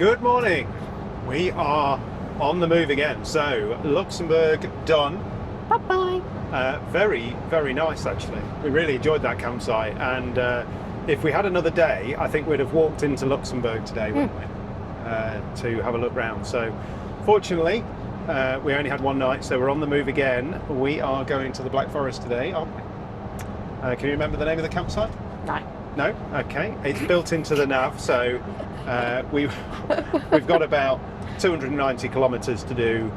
Good morning. We are on the move again. So Luxembourg done. Bye-bye. Very, very nice actually. We really enjoyed that campsite, and if we had another day, I think we'd have walked into Luxembourg today, wouldn't we? To have a look round. So fortunately, we only had one night, so we're on the move again. We are going to the Black Forest today, aren't we? Can you remember the name of the campsite? No. No? Okay. It's built into the nav, so we've got about 290 kilometres to do,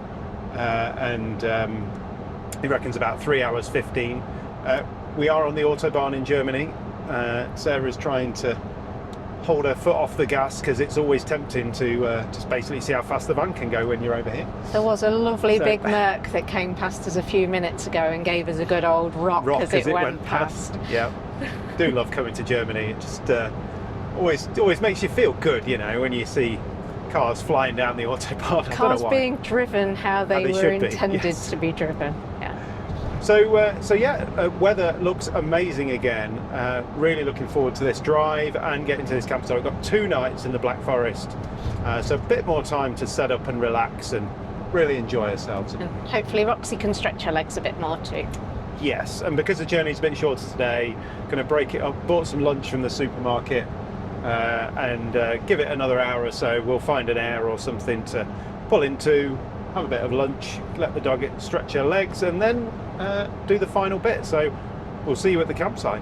and he reckons about 3 hours 15. We are on the Autobahn in Germany. Sarah's trying to hold her foot off the gas because it's always tempting to just basically see how fast the van can go when you're over here. There was a lovely big Merc that came past us a few minutes ago and gave us a good old rock as it went past. Yeah, do love coming to Germany. It just always makes you feel good, you know, when you see cars flying down the Autobahn. Cars being driven how they were intended to be driven. Yeah. So weather looks amazing again. Really looking forward to this drive and getting to this campsite. We've got 2 nights in the Black Forest, so a bit more time to set up and relax and really enjoy ourselves. And hopefully Roxy can stretch her legs a bit more too. Yes, and because the journey's a bit shorter today, going to break it up. Bought some lunch from the supermarket, and give it another hour or so. We'll find an air or something to pull into, have a bit of lunch, let the dog stretch her legs, and then do the final bit. So we'll see you at the campsite.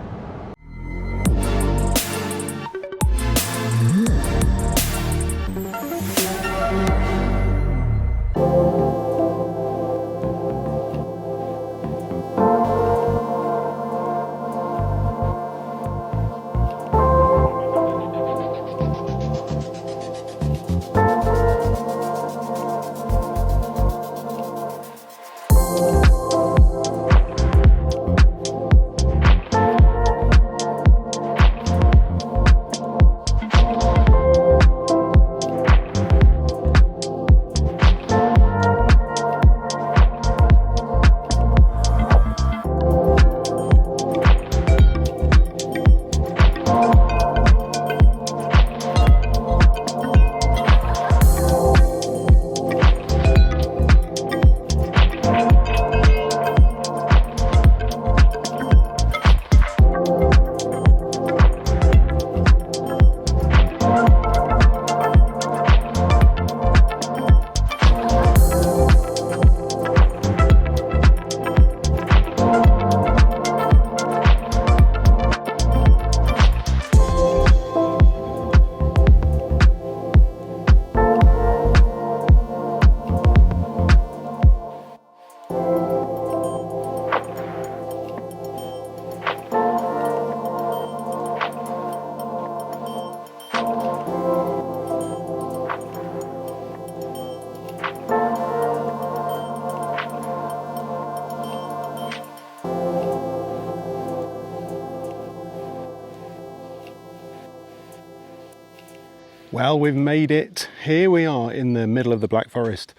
Well, we've made it. Here we are in the middle of the Black Forest,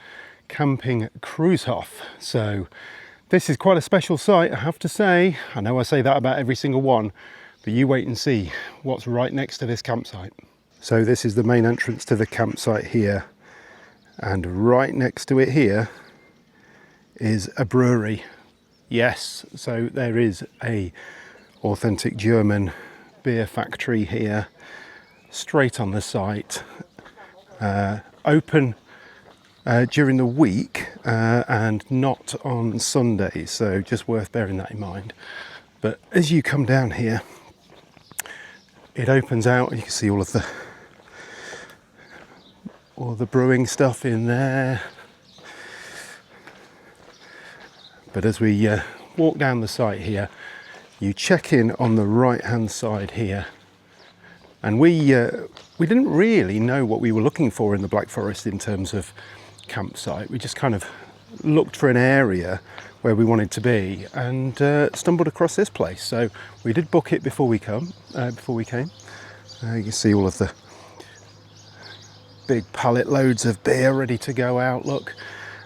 camping Kruishof. So this is quite a special site, I have to say. I know I say that about every single one, but you wait and see what's right next to this campsite. So this is the main entrance to the campsite here, and right next to it here is a brewery. Yes, so there is a authentic German beer factory here, straight on the site, open during the week and not on Sundays, so just worth bearing that in mind. But as you come down here, it opens out and you can see all of the brewing stuff in there. But as we walk down the site here, you check in on the right hand side here. And we didn't really know what we were looking for in the Black Forest in terms of campsite. We just kind of looked for an area where we wanted to be, and stumbled across this place. So we did book it before we came. You can see all of the big pallet loads of beer ready to go out. Look,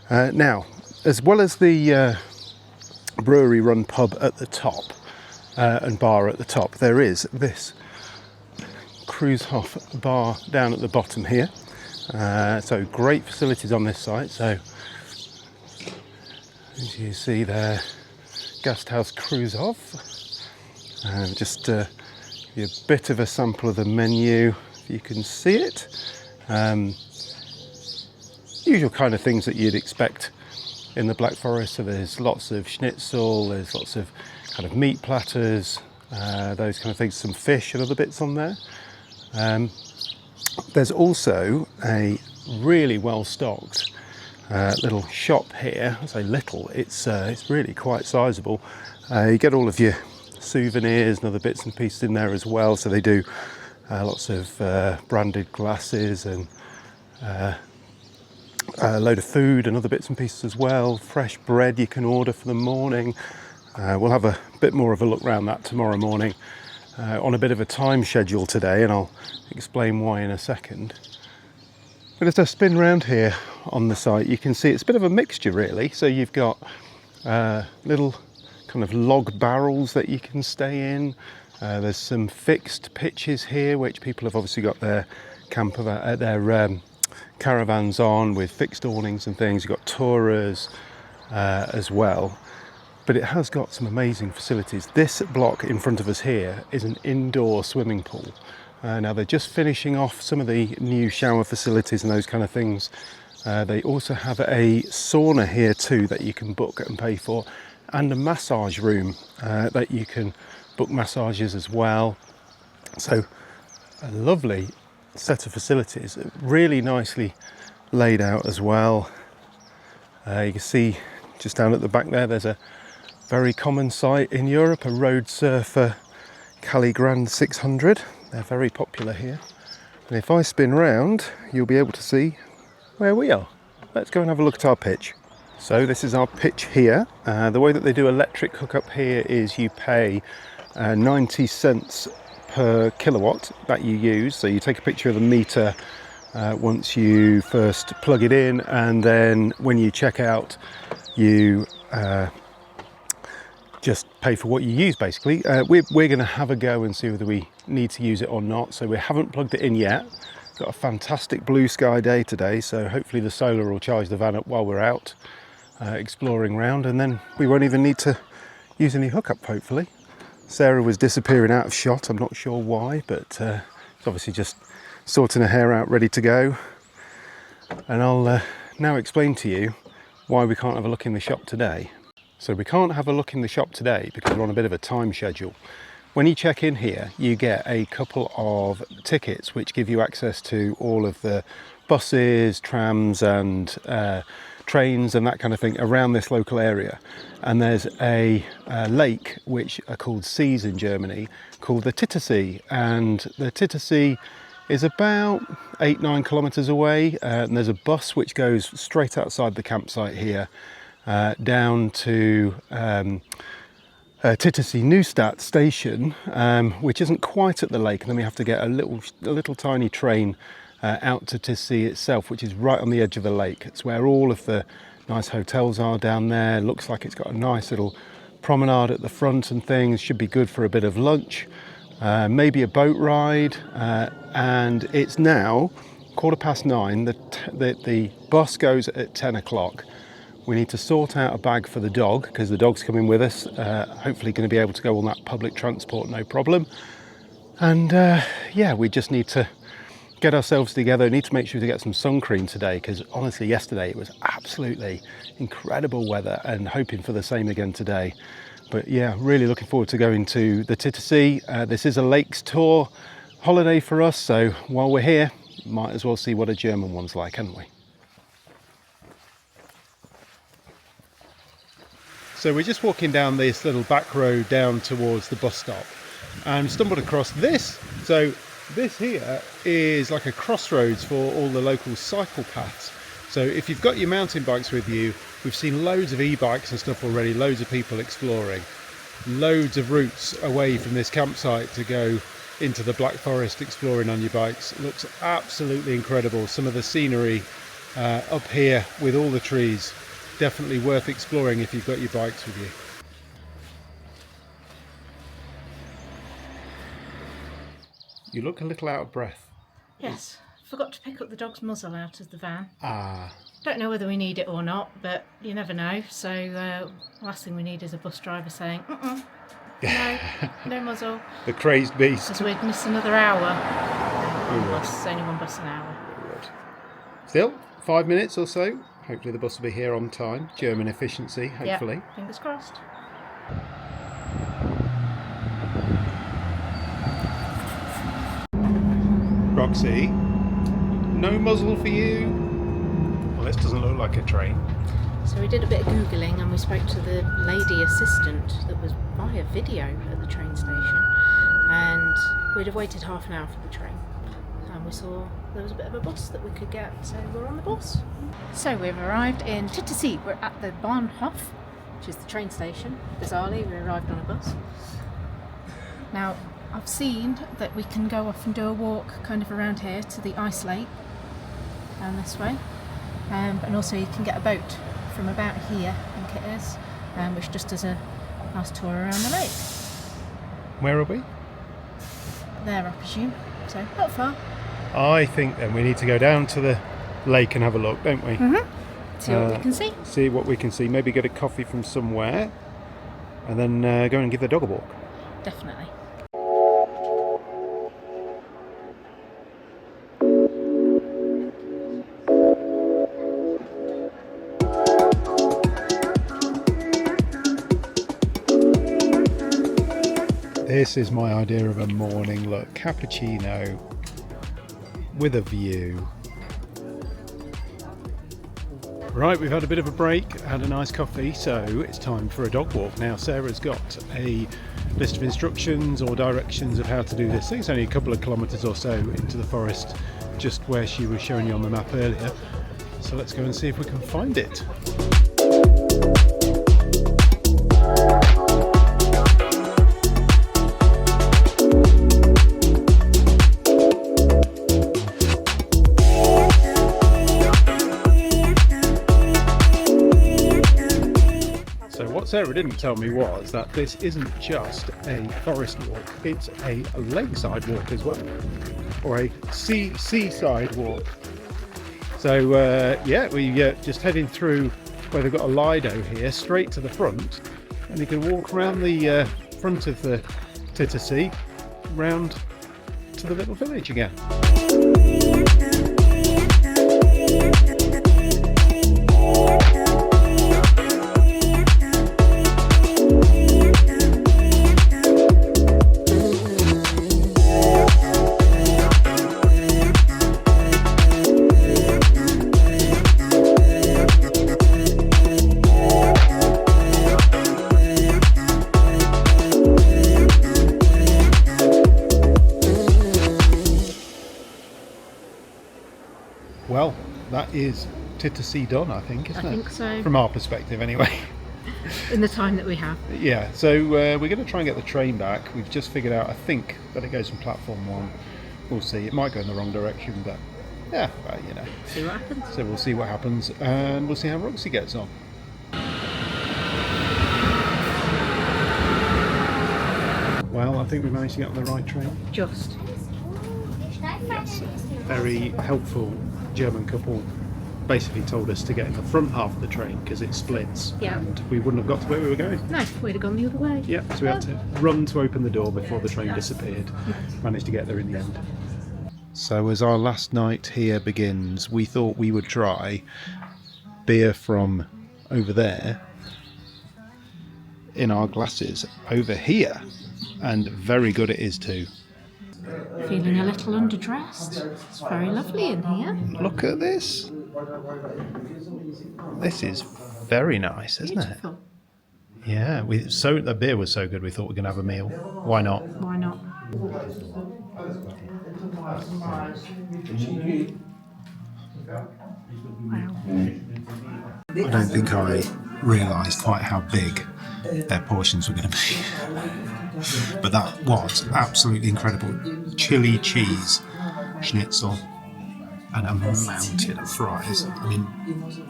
now as well as the brewery run pub at the top and bar at the top, there is this Kruishof bar down at the bottom here, So great facilities on this site. So as you see there, Gasthaus Cruishof. Just give you a bit of a sample of the menu, if you can see it. Usual kind of things that you'd expect in the Black Forest. So there's lots of schnitzel, there's lots of kind of meat platters, those kind of things, some fish and other bits on there. There's also a really well stocked little shop here. I say little, it's really quite sizable. You get all of your souvenirs and other bits and pieces in there as well. So they do lots of branded glasses and a load of food and other bits and pieces as well. Fresh bread you can order for the morning. We'll have a bit more of a look around that tomorrow morning on a bit of a time schedule today, and I'll explain why in a second. But as I spin around here on the site, you can see it's a bit of a mixture really. So you've got little kind of log barrels that you can stay in. There's some fixed pitches here, which people have obviously got their caravans on with fixed awnings and things. You've got tourers as well, but it has got some amazing facilities. This block in front of us here is an indoor swimming pool. Now they're just finishing off some of the new shower facilities and those kind of things. They also have a sauna here too that you can book and pay for, and a massage room that you can book massages as well. So a lovely set of facilities, really nicely laid out as well. You can see just down at the back there's a very common sight in Europe, a road surfer Cali Grand 600. They're very popular here. And if I spin round, you'll be able to see where we are. Let's go and have a look at our pitch. So this is our pitch here. The way that they do electric hookup here is you pay 90 cents per kilowatt that you use. So you take a picture of the meter once you first plug it in, and then when you check out you just pay for what you use basically. We're going to have a go and see whether we need to use it or not. So we haven't plugged it in yet. Got a fantastic blue sky day today, so hopefully the solar will charge the van up while we're out exploring around, and then we won't even need to use any hookup hopefully. Sarah was disappearing out of shot, I'm not sure why, but it's obviously just sorting her hair out ready to go. And I'll now explain to you why we can't have a look in the shop today. So we can't have a look in the shop today because we're on a bit of a time schedule. When you check in here, you get a couple of tickets which give you access to all of the buses, trams and trains and that kind of thing around this local area. And there's a lake which are called seas in Germany called the Titisee, and the Titisee is about 8-9 kilometers away, and there's a bus which goes straight outside the campsite here down to Titisee Neustadt station, which isn't quite at the lake, and then we have to get a little tiny train out to Titisee itself, which is right on the edge of the lake. It's where all of the nice hotels are down there. Looks like it's got a nice little promenade at the front and things. Should be good for a bit of lunch, maybe a boat ride, and it's now 9:15. The bus goes at 10 o'clock. We need to sort out a bag for the dog because the dog's coming with us. Hopefully going to be able to go on that public transport, no problem. And yeah, we just need to get ourselves together. Need to make sure to get some sun cream today because honestly yesterday it was absolutely incredible weather, and hoping for the same again today. But yeah, really looking forward to going to the Titisee. This is a lakes tour holiday for us, so while we're here, might as well see what a German one's like, haven't we? So we're just walking down this little back road down towards the bus stop and stumbled across this. So this here is like a crossroads for all the local cycle paths. So if you've got your mountain bikes with you, we've seen loads of e-bikes and stuff already, loads of people exploring, loads of routes away from this campsite to go into the Black Forest exploring on your bikes. It looks absolutely incredible. Some of the scenery up here with all the trees, definitely worth exploring if you've got your bikes with you. You look a little out of breath. Yes, forgot to pick up the dog's muzzle out of the van. Ah. Don't know whether we need it or not, but you never know. So last thing we need is a bus driver saying, no muzzle. The crazed beast. Because we'd miss another hour. Only one bus an hour. Still, 5 minutes or so. Hopefully the bus will be here on time. German efficiency, hopefully. Yeah, fingers crossed. Roxy, no muzzle for you. Well, this doesn't look like a train. So we did a bit of Googling and we spoke to the lady assistant that was via video at the train station, and we'd have waited half an hour for the train, and we saw there was a bit of a bus that we could get, so we're on the bus. So we've arrived in Titisee. We're at the Bahnhof, which is the train station. Bizarrely, we arrived on a bus. Now, I've seen that we can go off and do a walk kind of around here to the ice lake, down this way, and also you can get a boat from about here, I think it is, which just does a nice tour around the lake. Where are we? There, I presume, so not far. I think then we need to go down to the lake and have a look, don't we? See what we can see. See what we can see. Maybe get a coffee from somewhere, and then go and give the dog a walk. Definitely. This is my idea of a morning look. Cappuccino with a view. Right, we've had a bit of a break, had a nice coffee, so it's time for a dog walk. Now Sarah's got a list of instructions or directions of how to do this. I think it's only a couple of kilometres or so into the forest, just where she was showing you on the map earlier. So let's go and see if we can find it. What Sarah didn't tell me was that this isn't just a forest walk, it's a lakeside walk as well, or a seaside walk. So we just heading through where they've got a Lido here, straight to the front, and you can walk around the front of the Titisee, round to the little village again. Well, that is Titisee done, I think, isn't it? I think so. From our perspective, anyway. In the time that we have. Yeah, so we're going to try and get the train back. We've just figured out, I think, that it goes from platform 1. We'll see. It might go in the wrong direction, but yeah, you know. See what happens. So we'll see what happens, and we'll see how Roxy gets on. Well, I think we managed to get on the right train. Just. Yes, very helpful German couple basically told us to get in the front half of the train because it splits, and we wouldn't have got to where we were going. No, we'd have gone the other way. Yeah, so we had to run to open the door before the train disappeared. Managed to get there in the end. So as our last night here begins, we thought we would try beer from over there in our glasses over here, and very good it is too. Feeling a little underdressed. It's very lovely in here. Look at this. This is very nice, isn't Beautiful. it? Yeah, the beer was so good we thought we were going to have a meal. Why not? Why not? Wow. I don't think I realised quite how big their portions were going to be. But that was absolutely incredible. Chili cheese schnitzel and a mountain of fries. I mean,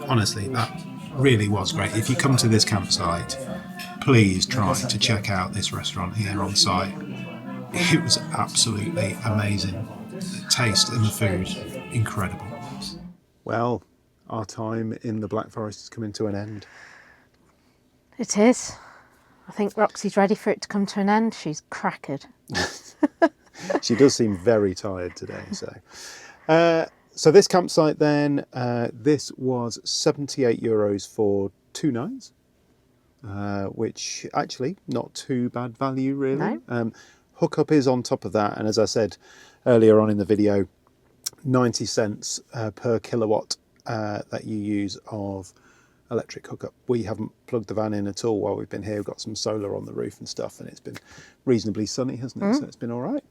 honestly, that really was great. If you come to this campsite, please try to check out this restaurant here on site. It was absolutely amazing. The taste and the food incredible. Well, our time in the Black Forest is coming to an end. It is. I think Roxy's ready for it to come to an end. She's crackered. She does seem very tired today. So this campsite then, this was €78 for 2 nights, which actually not too bad value really. No. Hookup is on top of that, and as I said earlier on in the video, 90 cents per kilowatt that you use of electric hookup. We haven't plugged the van in at all while we've been here. We've got some solar on the roof and stuff, and it's been reasonably sunny, hasn't it? So it's been all right.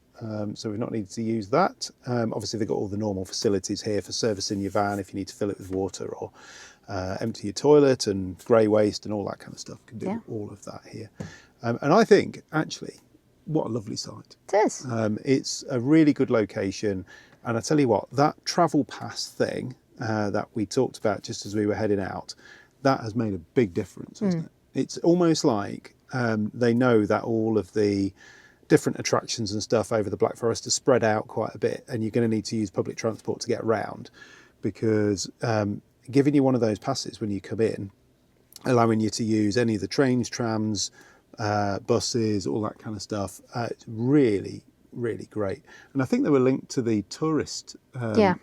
So we've not needed to use that. Obviously they've got all the normal facilities here for servicing your van if you need to fill it with water or empty your toilet and grey waste and all that kind of stuff. You can do all of that here. And I think actually, what a lovely site. It is. It's a really good location. And I tell you what, that travel pass thing that we talked about just as we were heading out, that has made a big difference, hasn't it? It's almost like they know that all of the different attractions and stuff over the Black Forest are spread out quite a bit, and you're going to need to use public transport to get around, because giving you one of those passes when you come in, allowing you to use any of the trains, trams, buses, all that kind of stuff, it's really, really great. And I think they were linked to the tourist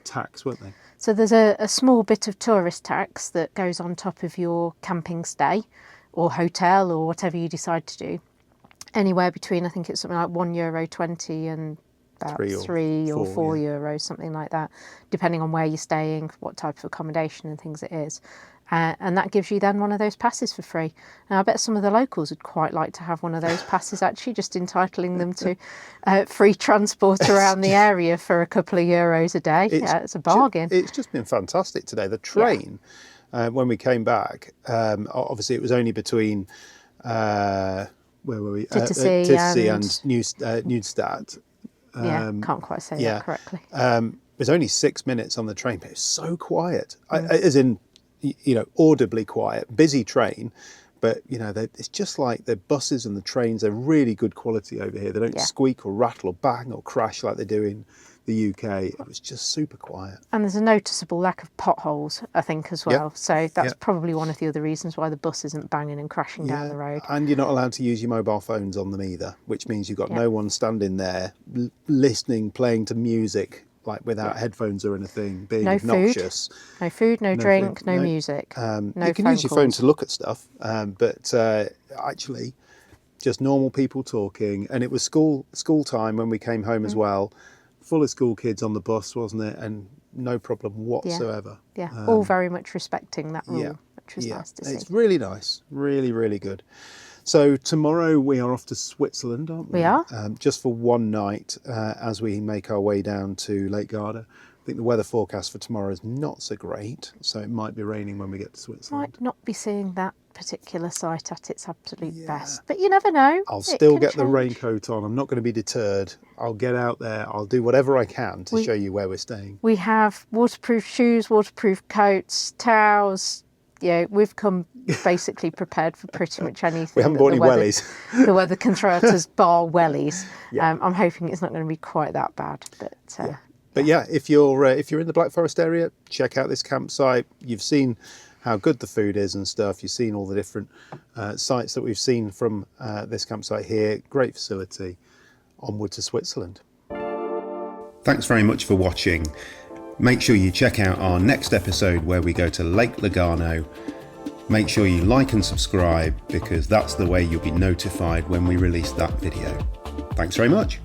tax, weren't they? So there's a small bit of tourist tax that goes on top of your camping stay or hotel or whatever you decide to do. Anywhere between, I think it's something like €1.20 and about three or four euros, something like that, depending on where you're staying, what type of accommodation and things it is. And that gives you then one of those passes for free. Now, I bet some of the locals would quite like to have one of those passes, actually, just entitling them to free transport around the area for a couple of euros a day. It's a bargain. It's just been fantastic today. The train, when we came back, obviously it was only between, where were we? Titisee and Newstadt. Can't quite say that correctly. It was only 6 minutes on the train, but it was so quiet, as in, audibly quiet, busy train, but it's just like the buses and the trains are really good quality over here. They don't squeak or rattle or bang or crash like they do in the UK. It was just super quiet. And there's a noticeable lack of potholes, I think, as well. So that's probably one of the other reasons why the bus isn't banging and crashing down the road. And you're not allowed to use your mobile phones on them either, which means you've got no one standing there listening, playing to music, like without headphones or anything, being obnoxious. No food, no drink, no music. You can use your phone to look at stuff, but actually just normal people talking. And it was school time when we came home as well, full of school kids on the bus, wasn't it? And no problem whatsoever. All very much respecting that rule, which was nice to see. It's really nice, really, really good. So tomorrow we are off to Switzerland, aren't we? We are. Just for one night as we make our way down to Lake Garda. I think the weather forecast for tomorrow is not so great, so it might be raining when we get to Switzerland. Might not be seeing that particular site at its absolute best, but you never know. I'll still get the raincoat on. I'm not going to be deterred. I'll get out there. I'll do whatever I can to show you where we're staying. We have waterproof shoes, waterproof coats, towels. We've come basically prepared for pretty much anything. We haven't bought any wellies. The weather can throw at us, bar wellies. I'm hoping it's not going to be quite that bad. But if you're in the Black Forest area, check out this campsite. You've seen how good the food is and stuff. You've seen all the different sites that we've seen from this campsite here. Great facility. Onward to Switzerland. Thanks very much for watching. Make sure you check out our next episode where we go to Lake Lugano. Make sure you like and subscribe, because that's the way you'll be notified when we release that video. Thanks very much.